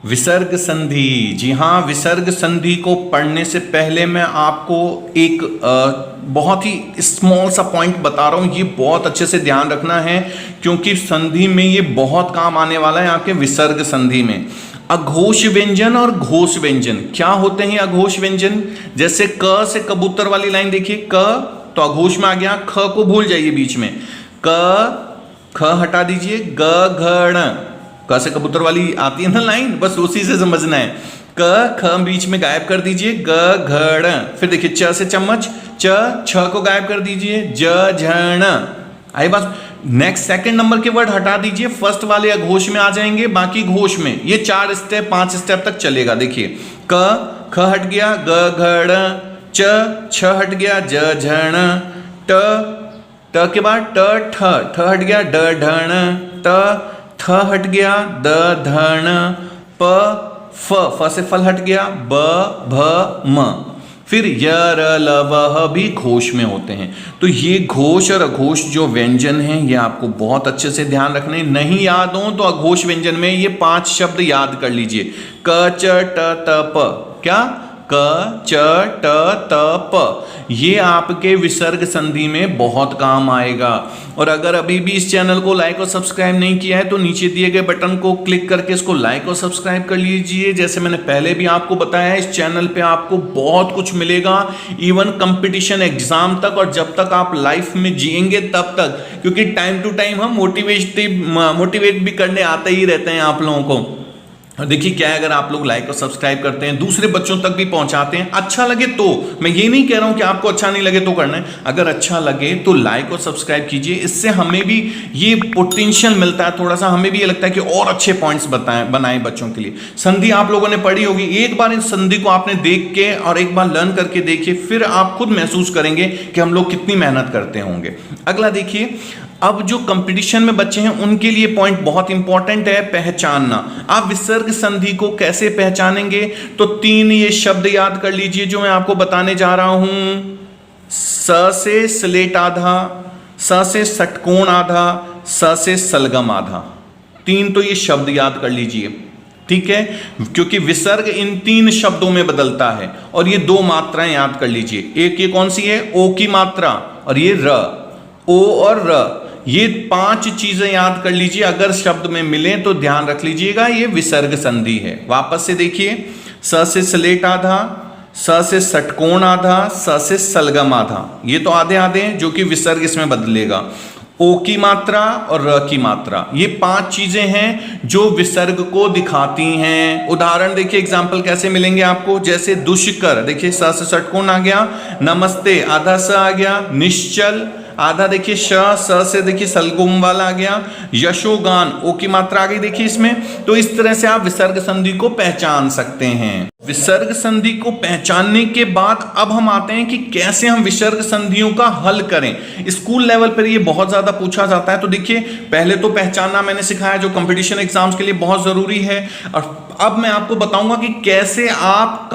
विसर्ग संधि। जी हाँ, विसर्ग संधि को पढ़ने से पहले मैं आपको एक बहुत ही स्मॉल सा पॉइंट बता रहा हूँ। ये बहुत अच्छे से ध्यान रखना है क्योंकि संधि में ये बहुत काम आने वाला है आपके विसर्ग संधि में। अघोष व्यंजन और घोष व्यंजन क्या होते हैं? अघोष व्यंजन जैसे क से कबूतर वाली लाइन देखिए, क तो अघोष में आ गया, ख को भूल जाइए बीच में, क ख हटा दीजिए, ग घ ण, क से कबूतर वाली आती है ना लाइन, बस उसी से समझना है। क ख बीच में गायब कर दीजिए, ग घ ण, फिर देखिए च से चम्मच, च छ को गायब कर दीजिए, ज झ ण। आई बात? नेक्स्ट सेकंड नंबर के वर्ड हटा दीजिए, फर्स्ट वाले अघोष में आ जाएंगे, बाकी घोष में। ये 4 स्टेप 5 स्टेप तक चलेगा। देखिए क ख हट गया, ग घ ण, च छ हट गया, ज झ ण, ट के बाद ट ठ हट गया, ड ढ ण, त थ हट गया, द ध ण, प फ से फल हट गया, ब भ म। फिर य र ल व भी घोष में होते हैं। तो ये घोष और अघोष जो व्यंजन हैं ये आपको बहुत अच्छे से ध्यान रखने। नहीं याद हो तो अघोष व्यंजन में ये 5 शब्द याद कर लीजिए। क च ट त प। क्या? क च ट त प। ये आपके विसर्ग संधि में बहुत काम आएगा। और अगर अभी भी इस चैनल को लाइक और सब्सक्राइब नहीं किया है तो नीचे दिए गए बटन को क्लिक करके इसको लाइक और सब्सक्राइब कर लीजिए। जैसे मैंने पहले भी आपको बताया, इस चैनल पे आपको बहुत कुछ मिलेगा, इवन कंपटीशन एग्जाम तक, और जब तक आप लाइफ में जिएंगे तब तक, क्योंकि टाइम टू टाइम हम मोटिवेट भी करने आते ही रहते हैं आप लोगों को। देखिए क्या है, अगर आप लोग लाइक और सब्सक्राइब करते हैं, दूसरे बच्चों तक भी पहुंचाते हैं, अच्छा लगे तो, मैं ये नहीं कह रहा हूं कि आपको अच्छा नहीं लगे तो करना है, अगर अच्छा लगे तो लाइक और सब्सक्राइब कीजिए। इससे हमें भी ये पोटेंशियल मिलता है, थोड़ा सा हमें भी ये लगता है कि और अच्छे पॉइंट्स बनाएं बच्चों के लिए। संधि आप लोगों ने पढ़ी होगी, एक बार इन संधि को आपने देख के और एक बार लर्न करके देखिए, फिर आप खुद महसूस करेंगे कि हम लोग कितनी मेहनत करते होंगे। अगला देखिए, अब जो कंपटीशन में बच्चे हैं उनके लिए पॉइंट बहुत इंपॉर्टेंट है, पहचानना। आप विसर्ग संधि को कैसे पहचानेंगे? तो 3 ये शब्द याद कर लीजिए जो मैं आपको बताने जा रहा हूं। स से स्लेट आधा, स से षटकोण आधा, स से सलगम आधा। 3 तो ये शब्द याद कर लीजिए, ठीक है, क्योंकि विसर्ग इन 3 शब्दों में बदलता है। और ये 2 मात्राएं याद कर लीजिए, एक ये कौन सी है? ओ की मात्रा, और ये र, ओ और र। ये 5 चीजें याद कर लीजिए, अगर शब्द में मिले तो ध्यान रख लीजिएगा, ये विसर्ग संधि है। वापस से देखिए, स से स्लेट आधा, स से षटकोण आधा, स से सलगम आधा। ये तो आधे आधे हैं जो कि विसर्ग इसमें बदलेगा। ओ की मात्रा और र की मात्रा, ये 5 चीजें हैं जो विसर्ग को दिखाती हैं। उदाहरण देखिए, एग्जाम्पल कैसे मिलेंगे आपको, जैसे दुष्कर, देखिए स से षटकोण आ गया, नमस्ते आधा स आ गया, निश्चल आधा देखिए श, स से देखिए सलगम वाला आ गया, यशोगान ओ की मात्रा आ गई देखिए इसमें। तो इस तरह से आप विसर्ग संधि को पहचान सकते हैं। विसर्ग संधि को पहचानने के बाद अब हम आते हैं कि कैसे हम विसर्ग संधियों का हल करें। स्कूल लेवल पर ये बहुत ज्यादा पूछा जाता है। तो देखिए, पहले तो पहचानना मैंने सिखाया जो कंपटीशन एग्जाम्स के लिए बहुत जरूरी है, और अब मैं आपको बताऊंगा कि कैसे आप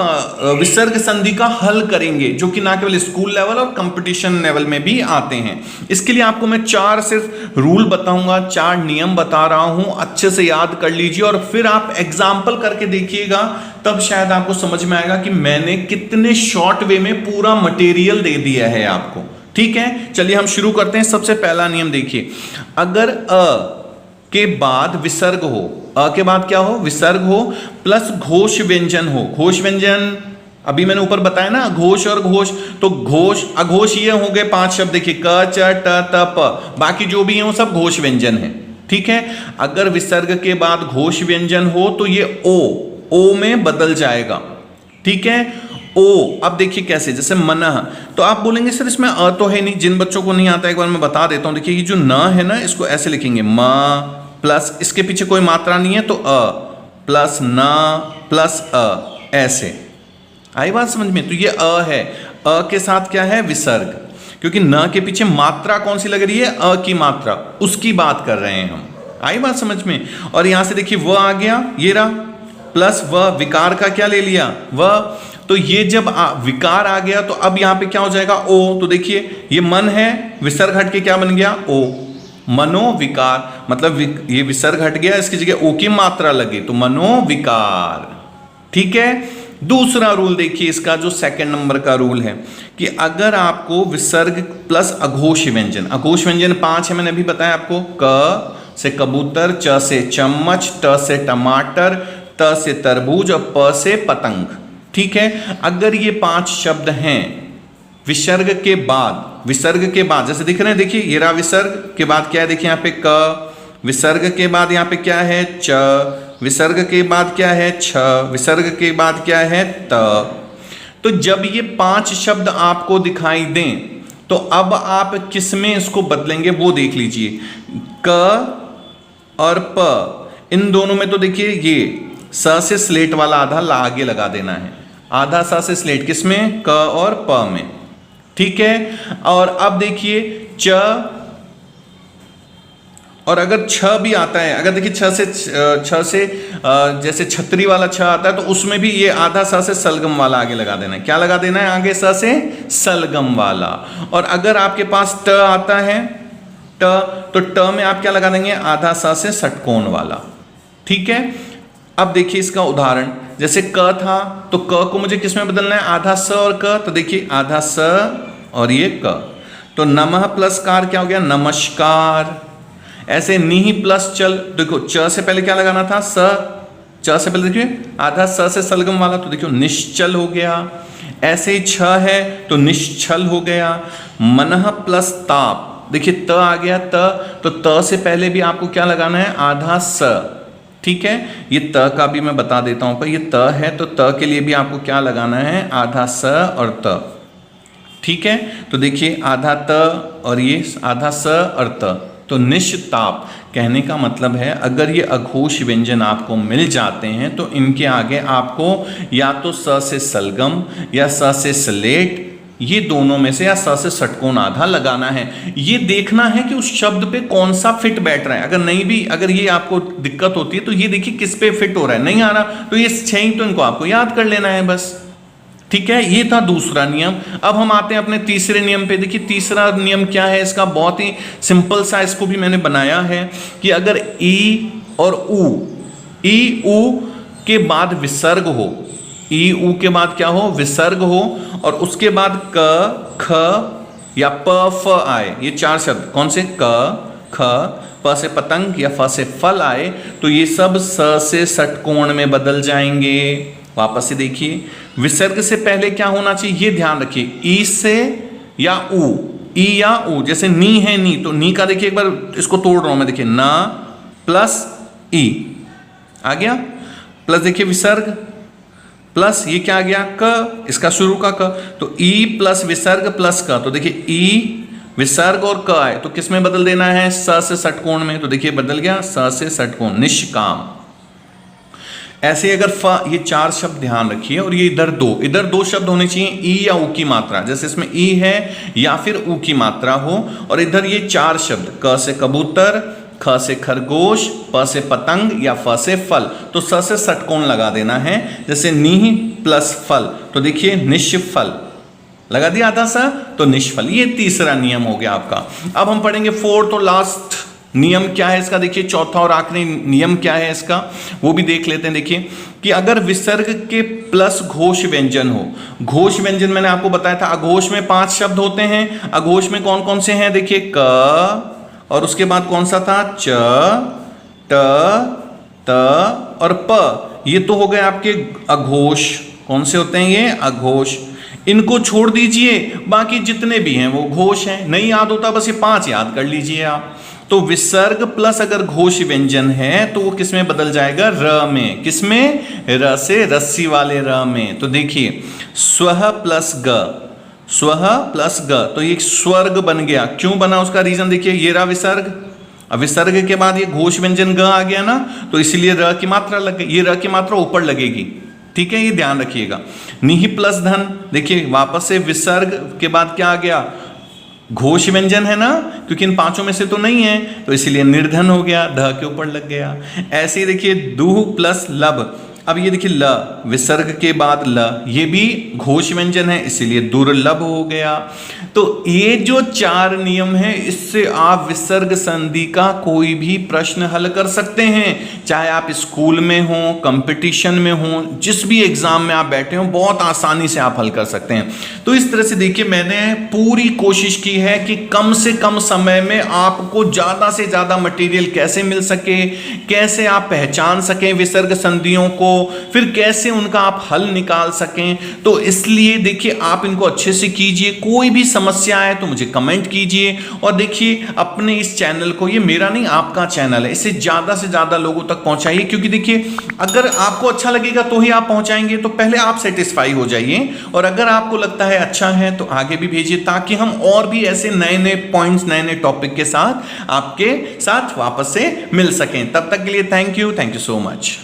विसर्ग संधि का हल करेंगे, जो कि ना केवल स्कूल लेवल और कंपटीशन लेवल में भी आते हैं। इसके लिए आपको मैं 4 सिर्फ रूल बताऊंगा, 4 नियम बता रहा हूं, अच्छे से याद कर लीजिए और फिर आप एग्जाम्पल करके देखिएगा, तब शायद आपको समझ में आएगा कि मैंने कितने शॉर्ट वे में पूरा मटेरियल दे दिया है आपको। ठीक है, चलिए हम शुरू करते हैं। सबसे पहला नियम देखिए, अगर अ के बाद विसर्ग हो, अ के बाद क्या हो? विसर्ग हो, प्लस घोष व्यंजन हो। घोष व्यंजन अभी मैंने ऊपर बताया ना, घोष और घोष, तो घोष अघोष ये हो गए 5 शब्द देखिए, क च ट त प, बाकी जो भी है वो सब घोष व्यंजन है। ठीक है, अगर विसर्ग के बाद घोष व्यंजन हो तो ये ओ में बदल जाएगा। ठीक है, ओ। अब देखिए कैसे, जैसे मनः, तो आप बोलेंगे सर इसमें अ तो है नहीं, जिन बच्चों को नहीं आता एक बार मैं बता देता हूं। देखिए ये जो न है ना, इसको ऐसे लिखेंगे, म प्लस इसके पीछे कोई मात्रा नहीं है तो अ, प्लस न प्लस अ, ऐसे। आई बात समझ में? तो ये अ है, अ के साथ क्या है? विसर्ग, क्योंकि न के पीछे मात्रा कौन सी लग रही है? अ की मात्रा, उसकी बात कर रहे हैं हम। आई बात समझ में? और यहां से देखिए व आ गया, ये रहा, प्लस व, विकार का क्या ले लिया? व। तो ये जब विकार आ गया तो अब यहां पे क्या हो जाएगा? ओ। तो देखिए ये मन है, विसर्ग हट के क्या बन गया? ओ। मनोविकार, मतलब ये विसर्ग हट गया, इसकी जगह ओ की मात्रा लगी तो मनोविकार। ठीक है। दूसरा रूल देखिए इसका, जो सेकंड नंबर का रूल है कि अगर आपको विसर्ग प्लस अघोष व्यंजन, अघोष व्यंजन 5 है, मैंने अभी बताया आपको, क से कबूतर, च से चम्मच, ट से टमाटर, त से तरबूज और प से पतंग। ठीक है। अगर ये 5 शब्द हैं विसर्ग के बाद, जैसे दिख रहे हैं, देखिए ये रहा विसर्ग के बाद क्या है, देखिए यहाँ पे क, विसर्ग के बाद यहाँ पे क्या है, च, विसर्ग के बाद क्या है, छ, विसर्ग के बाद क्या है, त। तो जब ये 5 शब्द आपको दिखाई दें तो अब आप किस में इसको बदलेंगे वो देख लीजिए। क और प, इन दोनों में तो देखिए ये स से स्लेट वाला आधा आगे लगा देना है, आधा स से स्लेट किसमें, क और प में। ठीक है। और अब देखिए च, और अगर छ भी आता है, अगर देखिए छ से जैसे छतरी वाला छ आता है तो उसमें भी ये आधा स से सलगम वाला आगे लगा देना है। क्या लगा देना है आगे, स से सलगम वाला। और अगर आपके पास ट आता है, ट, तो ट में आप क्या लगा देंगे, आधा स से षटकोण वाला। ठीक है। अब देखिए इसका उदाहरण, जैसे क था तो क को मुझे किस में बदलना है, आधा स और क, तो देखिए आधा स और ये क, तो नमः प्लस कार क्या हो गया, नमस्कार। ऐसे नी प्लस चल, देखो च से पहले क्या लगाना था, स, च से पहले देखिए आधा स से सलगम वाला, तो देखियो निश्चल हो गया। ऐसे ही छ है तो निश्चल हो गया। मनः प्लस ताप, देखिए त आ गया, तो त से पहले भी आपको क्या लगाना है, आधा स। ठीक है। ये त का भी मैं बता देता हूं, पर ये त है तो त के लिए भी आपको क्या लगाना है, आधा स और त। ठीक है। तो देखिए आधा त और ये आधा स और त, तो निष्ताप कहने का मतलब है अगर ये अघोष व्यंजन आपको मिल जाते हैं तो इनके आगे आपको या तो स से सलगम या स से स्लेट, ये दोनों में से, या स से षटकोण आधा लगाना है। ये देखना है कि उस शब्द पे कौन सा फिट बैठ रहा है। अगर नहीं भी, अगर ये आपको दिक्कत होती है तो ये देखिए किस पे फिट हो रहा है, नहीं आ रहा तो ये 6 ही तो इनको आपको याद कर लेना है बस। ठीक है। ये था दूसरा नियम। अब हम आते हैं अपने तीसरे नियम पे। देखिए तीसरा नियम क्या है इसका, बहुत ही सिंपल सा, इसको भी मैंने बनाया है कि अगर ई और ऊ के बाद विसर्ग हो, ई ऊ के बाद क्या हो, विसर्ग हो, और उसके बाद क, ख या प, फ आए, ये 4 शब्द कौन से, क, ख, प से पतंग या फ से फल आए, तो ये सब स से षटकोण में बदल जाएंगे। वापस से देखिए, विसर्ग से पहले क्या होना चाहिए ये ध्यान रखिए, ई से या ऊ, ई या ऊ, जैसे नी है नी, तो नी का देखिए एक बार इसको तोड़ रहा हूं मैं, देखिए ना प्लस ई आ गया, प्लस देखिए विसर्ग प्लस ये क्या आ गया, क, इसका शुरू का क, तो ई प्लस विसर्ग प्लस क, तो देखिए ई विसर्ग और क आए तो किस में बदल देना है, स से षटकोण में, तो देखिए बदल गया स से षटकोण, निष्काम। ऐसे अगर फ, ये 4 शब्द ध्यान रखिए, और ये इधर दो शब्द होने चाहिए, ई या ऊ की मात्रा, जैसे इसमें ई है या फिर ऊ की मात्रा हो, और इधर ये 4 शब्द, क से कबूतर, ख से खरगोश, प से पतंग या फ से फल, तो स से षटकोण लगा देना है, जैसे नी प्लस फल, तो देखिए निष्फल लगा दिया आधा सा, तो निष्फल। ये तीसरा नियम हो गया आपका। अब हम पढ़ेंगे 4th और लास्ट नियम क्या है इसका, देखिए चौथा और आखिरी नियम क्या है इसका वो भी देख लेते हैं। देखिए कि अगर विसर्ग के प्लस घोष व्यंजन हो, घोष व्यंजन मैंने आपको बताया था अघोष में 5 शब्द होते हैं, अघोष में कौन कौन से हैं, देखिए क, और उसके बाद कौन सा था, च, ट, त और प, ये तो हो गए आपके अघोष। कौन से होते हैं ये, अघोष। इनको छोड़ दीजिए, बाकी जितने भी हैं वो घोष हैं। नहीं याद होता बस ये 5 याद कर लीजिए आप। तो विसर्ग प्लस अगर घोष व्यंजन है तो वो किस में बदल जाएगा, र में। किस में, र से रस्सी वाले र में। तो देखिए स्वह प्लस ग, स्वह प्लस ग, तो ये स्वर्ग बन गया। क्यों बना उसका रीजन देखिए, ये रहा विसर्ग, अब विसर्ग के बाद ये घोष व्यंजन ग आ गया ना, तो इसीलिए र की मात्रा लग गई, ये र की मात्रा ऊपर लगेगी। ठीक है, ये ध्यान रखिएगा। निहि प्लस धन, देखिए वापस से विसर्ग के बाद क्या आ गया, घोष व्यंजन है ना, क्योंकि इन 5 में से तो नहीं है, तो इसीलिए निर्धन हो गया, ध के ऊपर लग गया। ऐसे ही देखिए दुह प्लस लब, अब ये देखिए ल, विसर्ग के बाद ल, ये भी घोष व्यंजन है, इसीलिए दुर्लभ हो गया। तो ये जो 4 नियम है, इससे आप विसर्ग संधि का कोई भी प्रश्न हल कर सकते हैं, चाहे आप स्कूल में हो, कंपटीशन में हो, जिस भी एग्जाम में आप बैठे हो, बहुत आसानी से आप हल कर सकते हैं। तो इस तरह से देखिए, मैंने पूरी कोशिश की है कि कम से कम समय में आपको ज्यादा से ज्यादा मटेरियल कैसे मिल सके, कैसे आप पहचान सकें विसर्ग संधियों को, फिर कैसे उनका आप हल निकाल सकें। तो इसलिए देखिए, आप इनको अच्छे से कीजिए। कोई भी समस्या है तो मुझे कमेंट कीजिए, और देखिए अपने इस चैनल को, ये मेरा नहीं आपका चैनल है, इसे ज्यादा से ज्यादा लोगों तक पहुंचाइए। क्योंकि देखिए, अगर आपको अच्छा लगेगा तो ही आप पहुंचाएंगे, तो पहले आप सेटिस्फाई हो जाइए, और अगर आपको लगता है अच्छा है तो आगे भी भेजिए, ताकि हम और भी ऐसे नए नए पॉइंट्स, नए नए टॉपिक के साथ आपके साथ वापस से मिल सकें। तब तक के लिए थैंक यू सो मच।